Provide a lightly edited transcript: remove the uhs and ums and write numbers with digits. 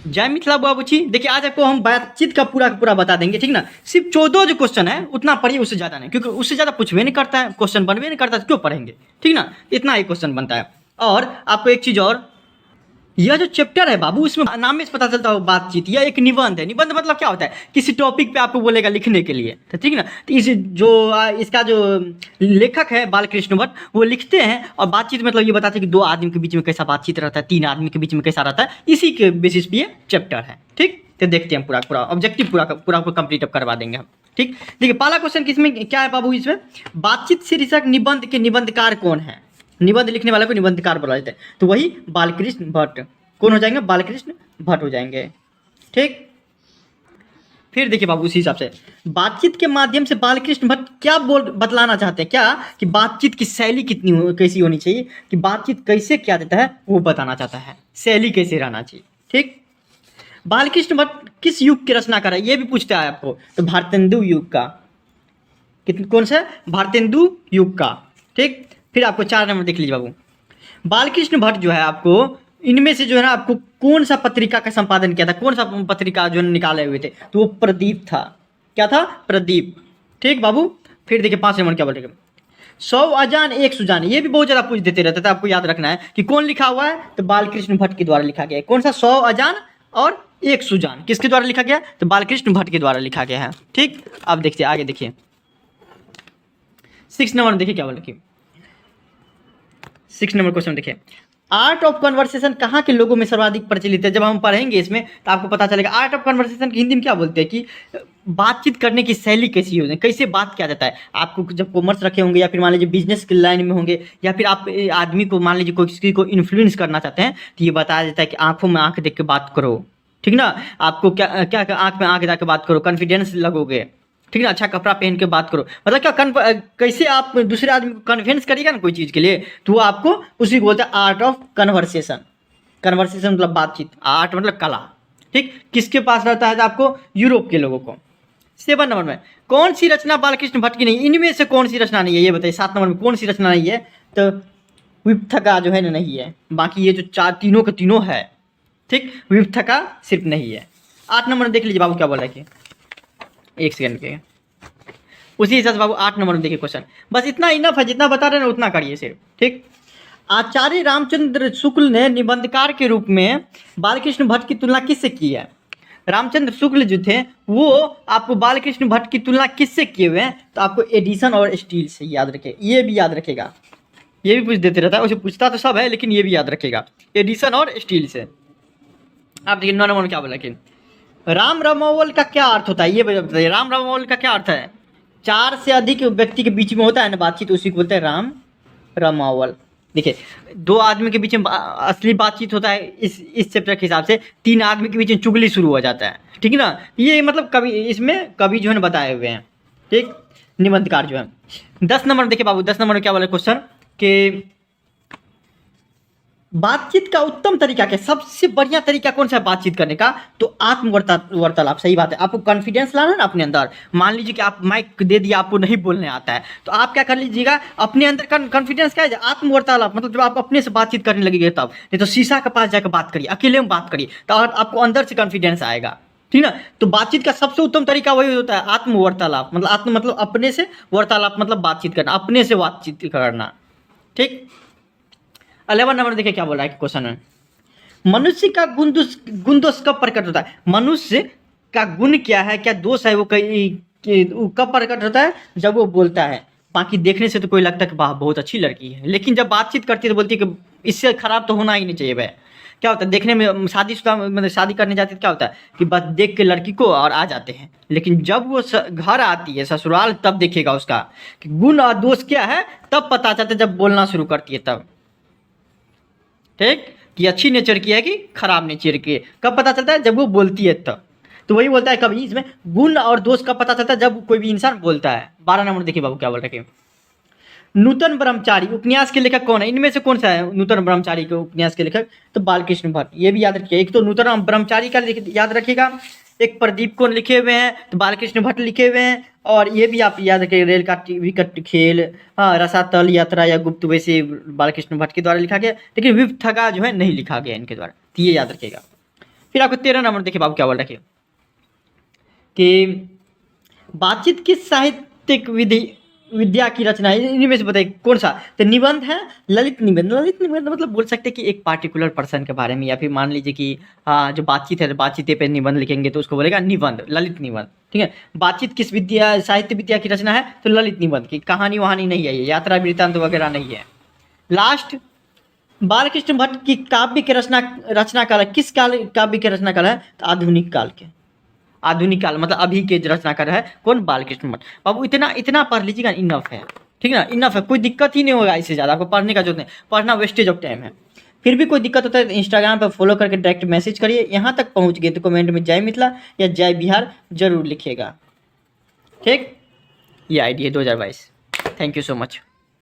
जय मिथिला बाबूजी। देखिए आज आपको हम बातचीत का पूरा बता देंगे, ठीक ना। सिर्फ 14 जो क्वेश्चन है उतना पढ़िए, उससे ज़्यादा नहीं, क्योंकि उससे ज़्यादा पूछवे नहीं करता है, क्वेश्चन बनवे नहीं करता है, तो क्यों पढ़ेंगे, ठीक ना। इतना ही क्वेश्चन बनता है। और आपको एक चीज़ और, यह जो चैप्टर है बाबू, इसमें नाम में से पता चलता हो बातचीत, यह एक निबंध है। निबंध मतलब क्या होता है, किसी टॉपिक पे आपको बोलेगा लिखने के लिए, तो ठीक ना। तो इस जो इसका जो लेखक है बालकृष्ण भट्ट, वो लिखते हैं। और बातचीत मतलब ये बताते हैं कि दो आदमी के बीच में कैसा बातचीत रहता है, तीन आदमी के बीच में कैसा रहता है, इसी के बेसिस पे ये चैप्टर है, ठीक। तो देखते हैं पूरा ऑब्जेक्टिव पूरा कंप्लीट करवा देंगे हम, ठीक। देखिए पहला क्वेश्चन किसमें क्या है बाबू, इसमें बातचीत शीर्षक निबंध के निबंधकार कौन है। निबंध लिखने वाले को निबंधकार बोला जाता है, तो वही बालकृष्ण भट्ट। कौन हो जाएंगे, बालकृष्ण भट्ट हो जाएंगे, ठीक। फिर देखिए बाबू उसी हिसाब से बातचीत के माध्यम से बालकृष्ण भट्ट क्या बतलाना चाहते हैं, क्या कि बातचीत की शैली कैसी होनी चाहिए, कि बातचीत कैसे क्या देता है वो बताना चाहता है, शैली कैसे रहना चाहिए, ठीक। बालकृष्ण भट्ट किस युग के रचनाकार है, ये भी पूछता है आपको, तो भारतेंदु युग का। कौन सा, भारतेंदु युग का, ठीक। फिर आपको 4 नंबर देख लीजिए बाबू। बालकृष्ण भट्ट जो है आपको इनमें से जो है ना, आपको कौन सा पत्रिका का संपादन किया था, कौन सा पत्रिका जो निकाले हुए थे, तो वो प्रदीप था। क्या था, प्रदीप, ठीक बाबू। फिर देखिए 5 नंबर क्या बोलेगा, 100 अजान एक सुजान, ये भी बहुत ज़्यादा पूछ देते रहते थे, आपको याद रखना है कि कौन लिखा हुआ है, तो बालकृष्ण भट्ट के द्वारा लिखा गया है। कौन सा, 100 अजान और एक सुजान किसके द्वारा लिखा गया, तो बालकृष्ण भट्ट के द्वारा लिखा गया है, ठीक। अब देखिए आगे देखिए 6 नंबर देखिए क्या बोले, 6 नंबर क्वेश्चन देखिए, आर्ट ऑफ कन्वर्सेशन कहाँ के लोगों में सर्वाधिक प्रचलित है। जब हम पढ़ेंगे इसमें तो आपको पता चलेगा। आर्ट ऑफ कन्वर्सेशन की हिंदी में क्या बोलते हैं, कि बातचीत करने की शैली कैसी होती है, कैसे बात किया जाता है। आपको जब कॉमर्स रखे होंगे, या फिर मान लीजिए बिजनेस की लाइन में होंगे, या फिर आप आदमी को मान लीजिए कोई किसी को इन्फ्लुएंस करना चाहते हैं, तो ये बताया जाता है कि आंखों में आंख देख के बात करो, ठीक ना। आपको क्या क्या आंख में आंख देख के बात करो, कॉन्फिडेंस लगोगे, ठीक है ना। अच्छा कपड़ा पहन के बात करो, मतलब क्या कैसे आप दूसरे आदमी को कन्विंस करिएगा ना कोई चीज़ के लिए, तो वो आपको उसी को बोलते हैं आर्ट ऑफ कन्वर्सेशन। कन्वर्सेशन मतलब बातचीत, आर्ट मतलब कला, ठीक। किसके पास रहता है, तो आपको यूरोप के लोगों को। 7 नंबर में कौन सी रचना बालकृष्ण भट्ट की नहीं, इनमें से कौन सी रचना नहीं है, ये बताइए। 7 नंबर में कौन सी रचना नहीं है, तो विपथका जो है ना नहीं है, बाकी ये जो तीनों के तीनों है, ठीक। विपथका सिर्फ नहीं है। 8 नंबर में देख लीजिए बाबू क्या बोला है, कि 1 सेकंड के उसी हिसाब से बाबू 8 नंबर में देखिए क्वेश्चन। बस इतना इनफ है, जितना बता रहे हैं उतना करिए सिर्फ, ठीक। आचार्य रामचंद्र शुक्ल ने निबंधकार के रूप में बालकृष्ण भट्ट की तुलना किससे की है। रामचंद्र शुक्ल जो थे वो आपको बालकृष्ण भट्ट की तुलना किससे किए हुए हैं, तो आपको एडिसन और स्टील से याद रखे, ये भी याद रखेगा। ये भी पूछ देते रहता है, उसे पूछता तो सब है लेकिन ये भी याद रखेगा, एडिसन और स्टील से। आप देखिए 9 नंबर में क्या बोला कि राम रमोवल का क्या अर्थ होता है, ये बताइए। राम रमोवल का क्या अर्थ है, 4 से अधिक व्यक्ति के बीच में होता है ना बातचीत, उसी को बोलते हैं राम रमावल। देखिए 2 आदमी के बीच में असली बातचीत होता है, इस चैप्टर के हिसाब से 3 आदमी के बीच में चुगली शुरू हो जाता है, ठीक है ना। ये मतलब कवि, इसमें कवि जो है ना बताए हुए हैं, ठीक, निबंधकार जो है। 10 नंबर देखिए बाबू, 10 नंबर में क्या बोला क्वेश्चन, कि बातचीत का उत्तम तरीका क्या, सबसे बढ़िया तरीका कौन सा है बातचीत करने का, तो वार्तालाप। सही बात है, आपको कॉन्फिडेंस लाना है ना अपने अंदर। मान लीजिए कि आप माइक दे दिया, आपको नहीं बोलने आता है, तो आप क्या कर लीजिएगा, अपने अंदर कॉन्फिडेंस क्या है, आत्मवार्तालाप, मतलब जब आप अपने से बातचीत करने लगेंगे तब। नहीं तो शीशा के पास जाकर बात करिए, अकेले में बात करिए, तो आपको अंदर से कॉन्फिडेंस आएगा, ठीक ना। तो बातचीत का सबसे उत्तम तरीका वही होता है, आत्मवार्तालाप। मतलब आत्म मतलब अपने से, वार्तालाप मतलब बातचीत करना, अपने से बातचीत करना, ठीक। 11 नंबर देखिए क्या बोल रहा है क्वेश्चन में, मनुष्य का गुण दोष कब प्रकट होता है। मनुष्य का गुण क्या है, क्या दोष है, वो कब प्रकट होता है, जब वो बोलता है। बाकी देखने से तो कोई लगता है कि वाह बहुत अच्छी लड़की है, लेकिन जब बातचीत करती है तो बोलती है कि इससे खराब तो होना ही नहीं चाहिए भाई। क्या होता है देखने में, शादीशुदा मतलब शादी करने जाती है तो क्या होता है कि बस देख के लड़की को और आ जाते हैं, लेकिन जब वो घर आती है ससुराल, तब देखेगा उसका कि गुण और दोष क्या है, तब पता चलता है जब बोलना शुरू करती है तब, ठीक, कि अच्छी नेचर की है कि खराब नेचर की है। कब पता चलता है, जब वो बोलती है तब। तो वही बोलता है कभी इसमें गुण और दोष कब पता चलता है, जब कोई भी इंसान बोलता है। 12 नंबर देखिए बाबू क्या बोल रहे हैं, नूतन ब्रह्मचारी उपन्यास के लेखक कौन है, इनमें से कौन सा है नूतन ब्रह्मचारी के उपन्यास के लेखक, तो बालकृष्ण भट्ट। ये भी याद रखिए, एक तो नूतन ब्रह्मचारी का याद रखिएगा, एक प्रदीप कौन लिखे हुए हैं, तो बालकृष्ण भट्ट लिखे हुए हैं। और ये भी आप याद रखिए, रेल का विकट खेल, हाँ, रसातल यात्रा या गुप्त, वैसे बालकृष्ण भट्ट के द्वारा लिखा गया, लेकिन विपथका जो है नहीं लिखा गया इनके द्वारा, तो ये याद रखिएगा। फिर आपको 13 नंबर देखिए बाबू क्या बोल रखिए कि बातचीत किस साहित्यिक विद्या की रचना है, इन्हीं में से बताइए कौन सा। तो निबंध है, ललित निबंध। ललित निबंध मतलब बोल सकते हैं कि एक पार्टिकुलर पर्सन के बारे में, या फिर मान लीजिए कि जो बातचीत है, बातचीत पे निबंध लिखेंगे तो उसको बोलेगा निबंध, ललित निबंध। ठीक है, बातचीत किस विद्या साहित्य विद्या की रचना है, तो ललित निबंध की। कहानी वहानी नहीं है, ये यात्रा वृत्तांत वगैरह नहीं है। लास्ट, बालकृष्ण भट्ट की काव्य के रचना काल है, किस काल काव्य के रचना काल है, तो आधुनिक काल के। आधुनिक काल मतलब अभी के रचनाकार है कौन, बालकृष्ण भट्ट। अब इतना इतना पढ़ लीजिएगा, इनफ है। ठीक है ना, इनफ है, कोई दिक्कत ही नहीं होगा इससे ज़्यादा, आपको पढ़ने का जरूरत नहीं, पढ़ना वेस्टेज ऑफ टाइम है। फिर भी कोई दिक्कत होता है तो इंस्टाग्राम पर फॉलो करके डायरेक्ट मैसेज करिए। यहाँ तक पहुँच गए तो कमेंट में जय मिथिला या जय बिहार जरूर लिखिएगा। ठीक, ये आईडी है 2022। Thank you so much.